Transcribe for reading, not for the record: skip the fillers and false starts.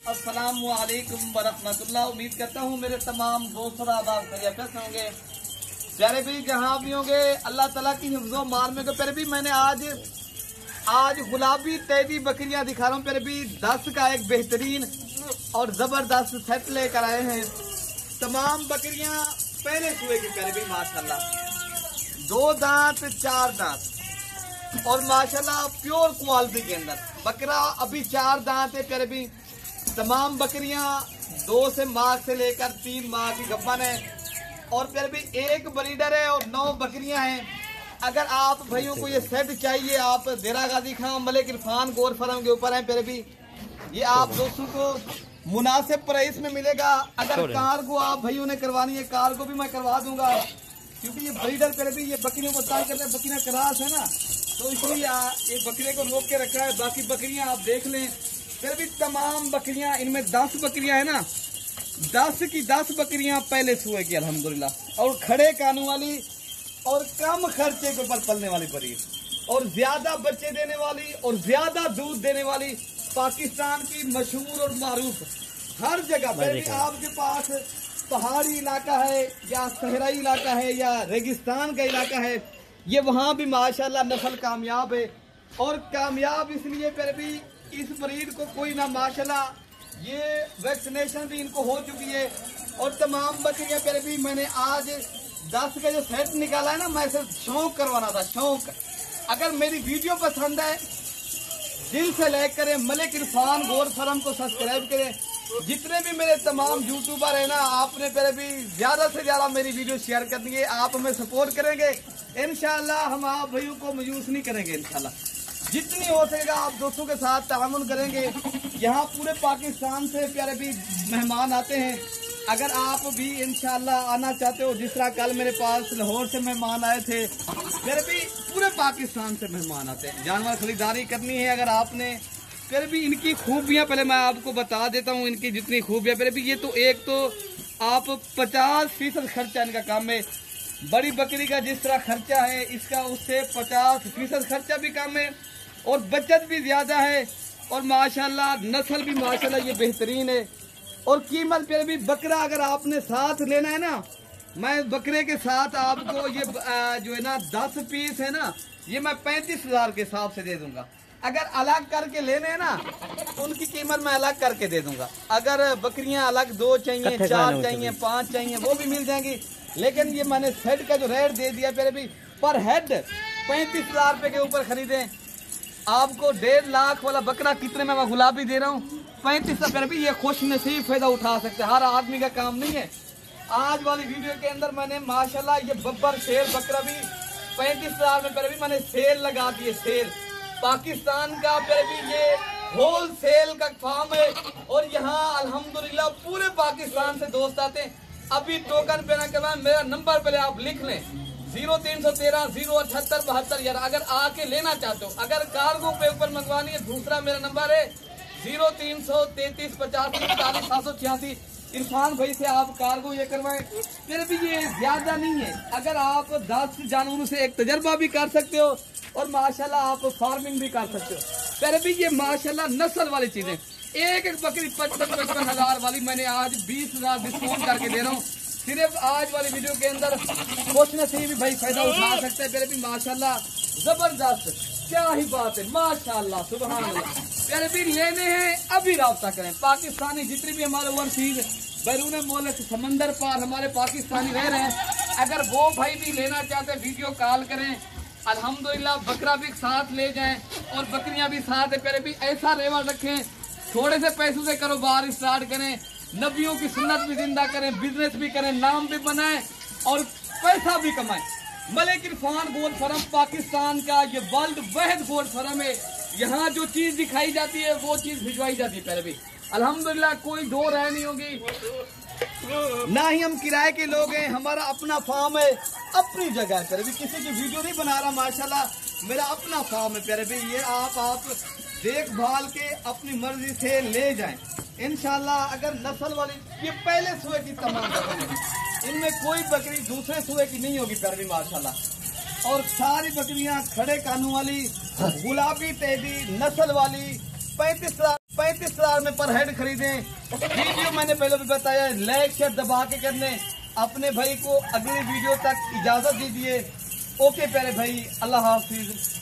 अस्सलाम वालेकुम वरहमतुल्लाह। उम्मीद करता हूँ मेरे तमाम दोस्त और आबाद खैरियत से होंगे। प्यारे भी जहाँ भी होंगे अल्लाह ताला की हिफ्ज़ो मान में। प्यारे भी मैंने आज गुलाबी तैदी बकरियाँ दिखा रहा हूँ। प्यारे भी 10 का एक बेहतरीन और ज़बरदस्त सेट लेकर आए हैं। तमाम बकरियाँ पहले सुए की प्यारे भी माशाल्लाह, 2 दांत 4 दांत और माशाल्लाह प्योर क्वालिटी के अंदर बकरा अभी 4 दांत है। प्यारे भी तमाम बकरियां 2 से माह से लेकर 3 माह की गब्बन है और प्यारे भी 1 ब्रीडर है और 9 बकरियां हैं। अगर आप भाइयों को ये सेट चाहिए, आप देरा गाजी खां मलिक इरफान गोर फर्म के ऊपर है। प्यारे भी ये आप दोस्तों को मुनासिब प्राइस में मिलेगा। अगर कार को आप भाइयों ने करवानी है, कार को भी मैं करवा दूंगा, क्योंकि ये ब्रीडर प्यारे भी ये बकरियों को तंग करते हैं। बकरियां क्रास है ना, तो इसलिए ये बकरे को रोक के रखा है। बाकी बकरियां आप देख लें। फिर भी तमाम बकरियां, इनमें 10 बकरियां है ना, 10 की 10 बकरियां पहले सुए की अल्हम्दुलिल्लाह, और खड़े कानों वाली और कम खर्चे के ऊपर पलने वाली ब्रीड और ज्यादा बच्चे देने वाली और ज्यादा दूध देने वाली पाकिस्तान की मशहूर और मारूफ हर जगह। पहले आपके पास पहाड़ी इलाका है या सहराई इलाका है या रेगिस्तान का इलाका है, ये वहाँ भी माशाल्लाह नस्ल कामयाब है। और कामयाब इसलिए फिर भी इस ब्रीड को कोई ना माशाल्लाह ये वैक्सीनेशन भी इनको हो चुकी है। और तमाम बकरियां फिर भी मैंने आज 10 का जो सेट निकाला है ना, मैं सिर्फ शौक करवाना था, शौक। अगर मेरी वीडियो पसंद है दिल से लाइक करें, मलिक इरफान गोर फर्म को सब्सक्राइब करें। जितने भी मेरे तमाम यूट्यूबर है ना, आपने पहले भी ज्यादा से ज्यादा मेरी वीडियो शेयर करनी है। आप हमें सपोर्ट करेंगे इंशाल्लाह, हम आप भाइयों को मायूस नहीं करेंगे इंशाल्लाह। जितनी हो सकेगा आप दोस्तों के साथ तामुन करेंगे। यहाँ पूरे पाकिस्तान से प्यारे भी मेहमान आते हैं। अगर आप भी इंशाल्लाह आना चाहते हो, जिस तरह कल मेरे पास लाहौर से मेहमान आए थे, फिर भी पूरे पाकिस्तान से मेहमान आते हैं। जानवर खरीदारी करनी है अगर आपने, फिर भी इनकी खूबियाँ पहले मैं आपको बता देता हूँ। इनकी जितनी खूबियाँ, फिर भी ये तो एक तो आप 50% खर्चा इनका कम है। बड़ी बकरी का जिस तरह खर्चा है, इसका उससे 50% खर्चा भी कम है और बचत भी ज्यादा है। और माशाल्लाह नस्ल भी माशाल्लाह ये बेहतरीन है। और कीमत पे भी बकरा अगर आपने साथ लेना है ना, मैं बकरे के साथ आपको ये जो है ना 10 पीस है ना, ये मैं 35,000 के हिसाब से दे दूंगा। अगर अलग करके लेने हैं ना, उनकी कीमत मैं अलग करके दे दूंगा। अगर बकरियां अलग 2 चाहिए, 4 चाहिए, 5 चाहिए, वो भी मिल जाएंगी। लेकिन ये मैंने सेट का जो रेट दे दिया फिर भी पर हेड 35,000 रुपए के ऊपर खरीदे। आपको 1.5 लाख वाला बकरा कितने में मैं गुलाबी दे रहा हूँ, 35 रुपए भी। ये खुश नसीब फायदा उठा सकते हैं, हर आदमी का काम नहीं है। आज वाली वीडियो के अंदर मैंने माशाल्लाह ये बब्बर शेर बकरा भी 35,000 में फिर भी मैंने सेल लगा दी है। सेल पाकिस्तान का फिर भी ये होल सेल का फार्म है और यहाँ अल्हम्दुलिल्लाह पूरे पाकिस्तान से दोस्त आते हैं। अभी टोकन पे ना करवाएं, मेरा नंबर पहले आप लिख लें 0313 078 72। यार अगर आके लेना चाहते हो, अगर कार्गो पे ऊपर मंगवानी है, दूसरा मेरा नंबर है 0333 85 45 786। इरफान भाई से आप कार्गो ये करवाएं। फिर भी ये ज्यादा नहीं है। अगर आप 10 जानवरों से एक तजर्बा भी कर सकते हो और माशाल्लाह आप फार्मिंग भी कर सकते हो। फिर भी ये माशाल्लाह नस्ल वाली चीजें, एक बकरी 55 हजार वाली मैंने आज 20,000 डिस्काउंट करके दे रहा हूँ। सिर्फ आज वाली वीडियो के अंदर कुछ नसीब भी भाई फायदा उठा सकते हैं। फिर भी माशाल्लाह जबरदस्त, क्या ही बात है माशाल्लाह सुभान अल्लाह। फिर भी लेने हैं अभी राब्ता करें। पाकिस्तानी जितने भी हमारे ओवरसीज बैरून मुल्क समंदर पार हमारे पाकिस्तानी रह रहे हैं, अगर वो भाई भी लेना चाहते हैं वीडियो कॉल करें। अल्हम्दुलिल्लाह बकरा भी साथ ले जाएं और बकरियां भी साथ है। फिर भी ऐसा रेवा रखें, थोड़े से पैसों से कारोबार स्टार्ट करें, नबियों की सुन्नत भी जिंदा करें, बिजनेस भी करें, नाम भी बनाएं और पैसा भी कमाएं। मलिक इरफान गोल्ड फर्म पाकिस्तान का ये वर्ल्ड वाहिद गोल्ड फर्म है। यहाँ जो चीज दिखाई जाती है वो चीज भिजवाई जाती है। पहले भी अल्हम्दुलिल्लाह कोई दो राय नहीं होगी, ना ही हम किराए के लोग हैं। हमारा अपना फार्म है, अपनी जगह है। प्यारे भी किसी की वीडियो नहीं बना रहा, माशाल्लाह मेरा अपना फार्म है। प्यारे भी ये आप देखभाल के अपनी मर्जी से ले जाएं इंशाल्लाह। अगर नस्ल वाली ये पहले सुए की तमाम बकरी, इनमें कोई बकरी दूसरे सुए की नहीं होगी प्यारे भी माशाल्लाह। और सारी बकरियां खड़े कानों वाली, गुलाबी तैदी नस्ल वाली 35,000 35,000 में पर हेड खरीदे। वीडियो मैंने पहले भी बताया, लाइक शेयर दबा के करने। अपने भाई को अगली वीडियो तक इजाजत दीजिए। ओके प्यारे भाई, अल्लाह हाफिज।